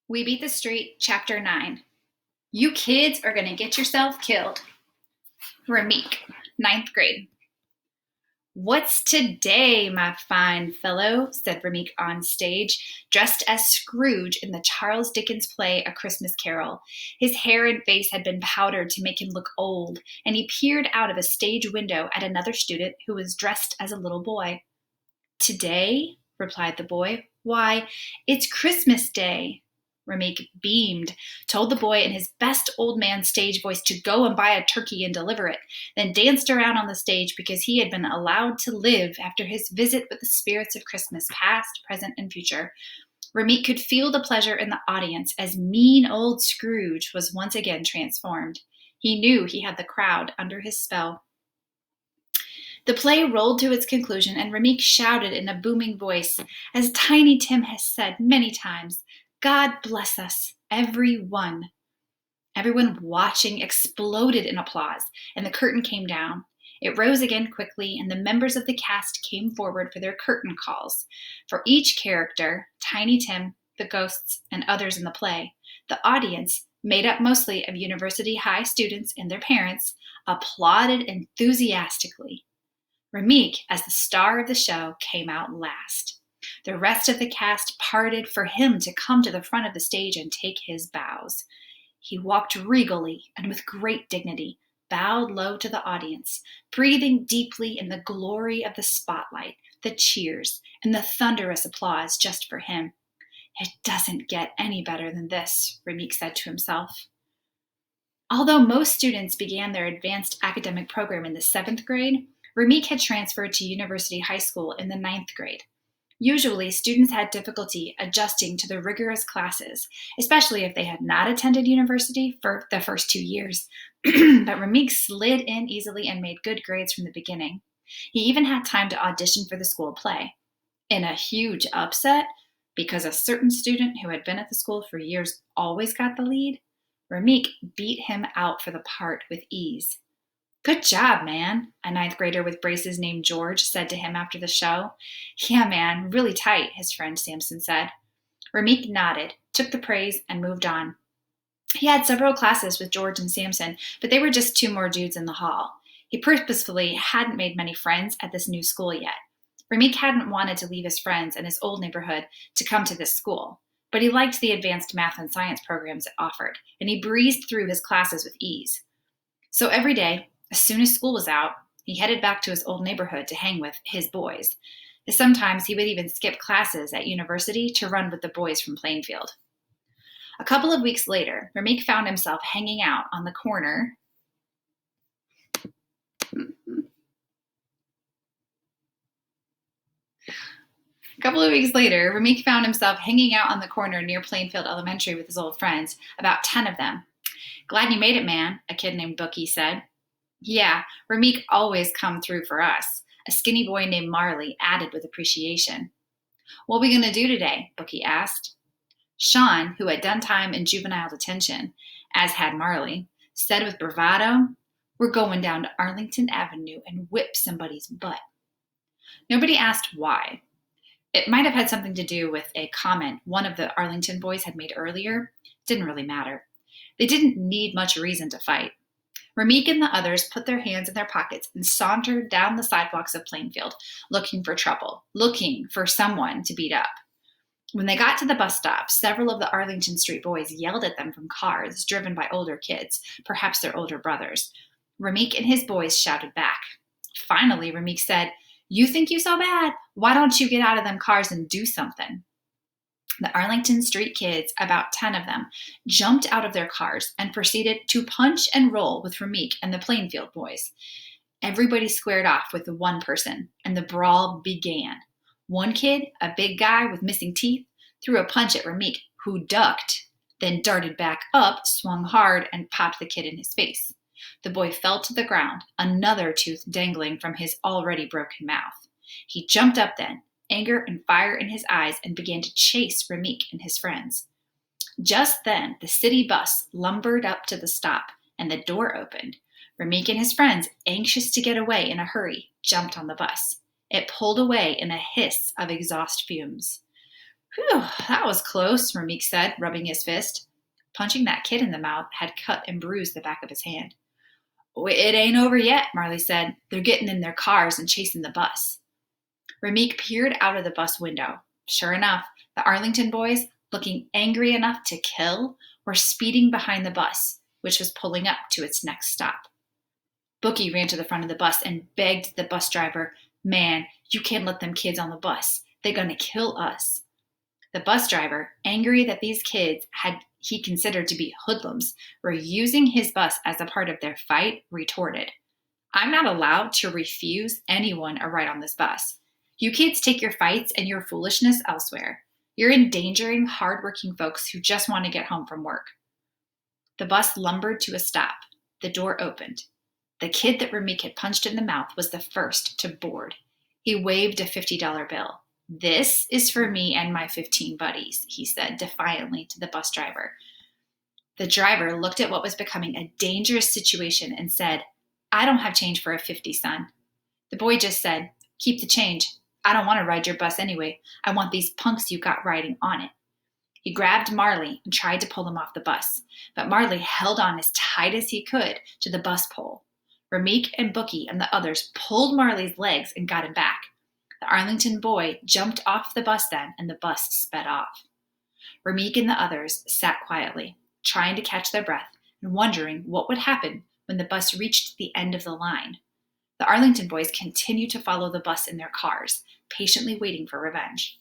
We Beat the Street, Chapter 9. You kids are going to get yourself killed. Ramik, ninth grade. What's today, my fine fellow? Said Ramik on stage, dressed as Scrooge in the Charles Dickens play A Christmas Carol. His hair and face had been powdered to make him look old, and he peered out of a stage window at another student who was dressed as a little boy. Today? Replied the boy. Why, it's Christmas Day. Ramik beamed, told the boy in his best old man stage voice to go and buy a turkey and deliver it, then danced around on the stage because he had been allowed to live after his visit with the spirits of Christmas, past, present, and future. Ramik could feel the pleasure in the audience as mean old Scrooge was once again transformed. He knew he had the crowd under his spell. The play rolled to its conclusion, and Ramik shouted in a booming voice, as Tiny Tim has said many times, God bless us, every one. Everyone watching exploded in applause, and the curtain came down. It rose again quickly, and the members of the cast came forward for their curtain calls. For each character, Tiny Tim, the ghosts, and others in the play, the audience, made up mostly of university high students and their parents, applauded enthusiastically. Ramik, as the star of the show, came out last. The rest of the cast parted for him to come to the front of the stage and take his bows. He walked regally and with great dignity, bowed low to the audience, breathing deeply in the glory of the spotlight, the cheers, and the thunderous applause just for him. It doesn't get any better than this, Ramik said to himself. Although most students began their advanced academic program in the 7th grade, Ramik had transferred to University High School in the 9th grade. Usually, students had difficulty adjusting to the rigorous classes, especially if they had not attended university for the first 2 years. But Ramik slid in easily and made good grades from the beginning. He even had time to audition for the school play. In a huge upset, because a certain student who had been at the school for years always got the lead, Ramik beat him out for the part with ease. Good job, man, a 9th grader with braces named George said to him after the show. Yeah, man, really tight, his friend Samson said. Ramik nodded, took the praise, and moved on. He had several classes with George and Samson, but they were just 2 more dudes in the hall. He purposefully hadn't made many friends at this new school yet. Ramik hadn't wanted to leave his friends in his old neighborhood to come to this school, but he liked the advanced math and science programs it offered, and he breezed through his classes with ease. So every day, as soon as school was out, he headed back to his old neighborhood to hang with his boys. Sometimes he would even skip classes at university to run with the boys from Plainfield. A couple of weeks later, Ramik found himself hanging out on the corner. Ramik found himself hanging out on the corner near Plainfield Elementary with his old friends, about 10 of them. Glad you made it, man, a kid named Bookie said. Yeah, Ramik always come through for us, a skinny boy named Marley added with appreciation. What are we going to do today? Bookie asked. Sean, who had done time in juvenile detention, as had Marley, said with bravado, We're going down to Arlington Avenue and whip somebody's butt. Nobody asked why. It might have had something to do with a comment one of the Arlington boys had made earlier. It didn't really matter. They didn't need much reason to fight. Ramik and the others put their hands in their pockets and sauntered down the sidewalks of Plainfield, looking for trouble, looking for someone to beat up. When they got to the bus stop, several of the Arlington Street boys yelled at them from cars driven by older kids, perhaps their older brothers. Ramik and his boys shouted back. Finally, Ramik said, You think you so bad? Why don't you get out of them cars and do something? The Arlington Street kids, about 10 of them, jumped out of their cars and proceeded to punch and roll with Ramik and the Plainfield boys. Everybody squared off with the one person, and the brawl began. One kid, a big guy with missing teeth, threw a punch at Ramik, who ducked, then darted back up, swung hard, and popped the kid in his face. The boy fell to the ground, another tooth dangling from his already broken mouth. He jumped up then, anger and fire in his eyes, and began to chase Ramik and his friends. Just then, the city bus lumbered up to the stop, and the door opened. Ramik and his friends, anxious to get away in a hurry, jumped on the bus. It pulled away in a hiss of exhaust fumes. Whew, that was close, Ramik said, rubbing his fist. Punching that kid in the mouth had cut and bruised the back of his hand. It ain't over yet, Marley said. They're getting in their cars and chasing the bus. Ramik peered out of the bus window. Sure enough, the Arlington boys, looking angry enough to kill, were speeding behind the bus, which was pulling up to its next stop. Bookie ran to the front of the bus and begged the bus driver, "Man, you can't let them kids on the bus. They're gonna kill us." The bus driver, angry that these kids he considered to be hoodlums were using his bus as a part of their fight, retorted, "I'm not allowed to refuse anyone a ride on this bus. You kids take your fights and your foolishness elsewhere. You're endangering hardworking folks who just want to get home from work." The bus lumbered to a stop. The door opened. The kid that Ramik had punched in the mouth was the first to board. He waved a $50 bill. "This is for me and my 15 buddies," he said defiantly to the bus driver. The driver looked at what was becoming a dangerous situation and said, "I don't have change for a 50, son." The boy just said, "Keep the change. I don't want to ride your bus anyway. I want these punks you got riding on it." He grabbed Marley and tried to pull him off the bus, but Marley held on as tight as he could to the bus pole. Ramik and Bookie and the others pulled Marley's legs and got him back. The Arlington boy jumped off the bus then, and the bus sped off. Ramik and the others sat quietly, trying to catch their breath and wondering what would happen when the bus reached the end of the line. The Arlington boys continued to follow the bus in their cars, patiently waiting for revenge.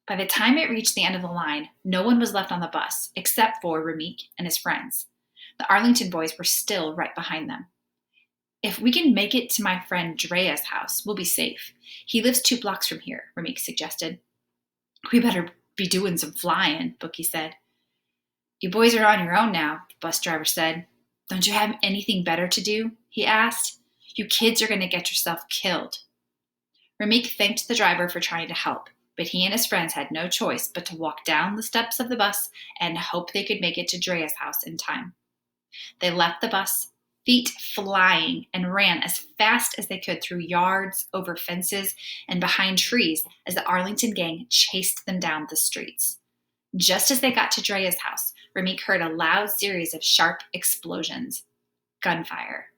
By the time it reached the end of the line, no one was left on the bus except for Ramik and his friends. The Arlington boys were still right behind them. "If we can make it to my friend Drea's house, we'll be safe. He lives 2 blocks from here," Ramik suggested. "We better be doing some flying," Bookie said. "You boys are on your own now," the bus driver said. "Don't you have anything better to do?" he asked. "You kids are going to get yourself killed." Ramik thanked the driver for trying to help, but he and his friends had no choice but to walk down the steps of the bus and hope they could make it to Drea's house in time. They left the bus, feet flying, and ran as fast as they could through yards, over fences, and behind trees as the Arlington gang chased them down the streets. Just as they got to Drea's house, Ramik heard a loud series of sharp explosions. Gunfire.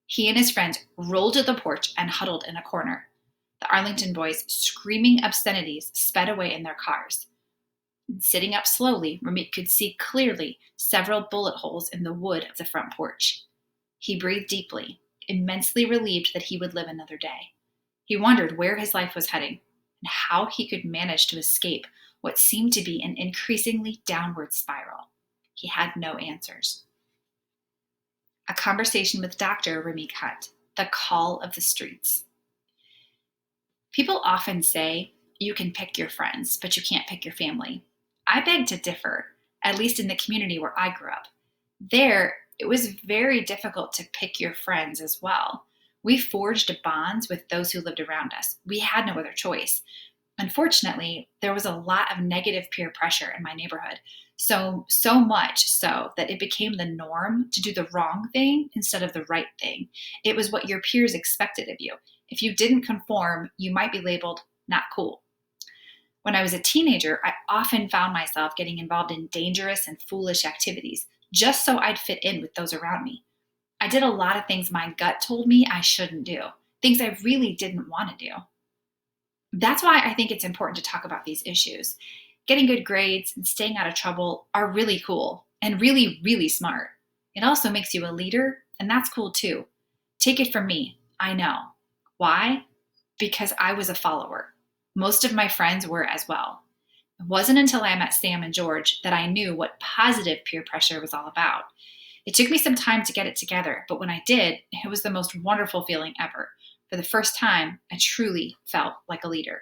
He and his friends rolled to the porch and huddled in a corner. The Arlington boys, screaming obscenities, sped away in their cars. Sitting up slowly, Ramik could see clearly several bullet holes in the wood of the front porch. He breathed deeply, immensely relieved that he would live another day. He wondered where his life was heading and how he could manage to escape what seemed to be an increasingly downward spiral. He had no answers. A conversation with Dr. Ramik Hunt, The Call of the Streets. People often say, you can pick your friends, but you can't pick your family. I beg to differ, at least in the community where I grew up. There, it was very difficult to pick your friends as well. We forged bonds with those who lived around us. We had no other choice. Unfortunately, there was a lot of negative peer pressure in my neighborhood. So much so that it became the norm to do the wrong thing instead of the right thing. It was what your peers expected of you. If you didn't conform, you might be labeled not cool. When I was a teenager, I often found myself getting involved in dangerous and foolish activities just so I'd fit in with those around me. I did a lot of things my gut told me I shouldn't do, things I really didn't want to do. That's why I think it's important to talk about these issues. Getting good grades and staying out of trouble are really cool and really, really smart. It also makes you a leader, and that's cool too. Take it from me, I know. Why? Because I was a follower. Most of my friends were as well. It wasn't until I met Sam and George that I knew what positive peer pressure was all about. It took me some time to get it together, but when I did, it was the most wonderful feeling ever. For the first time, I truly felt like a leader.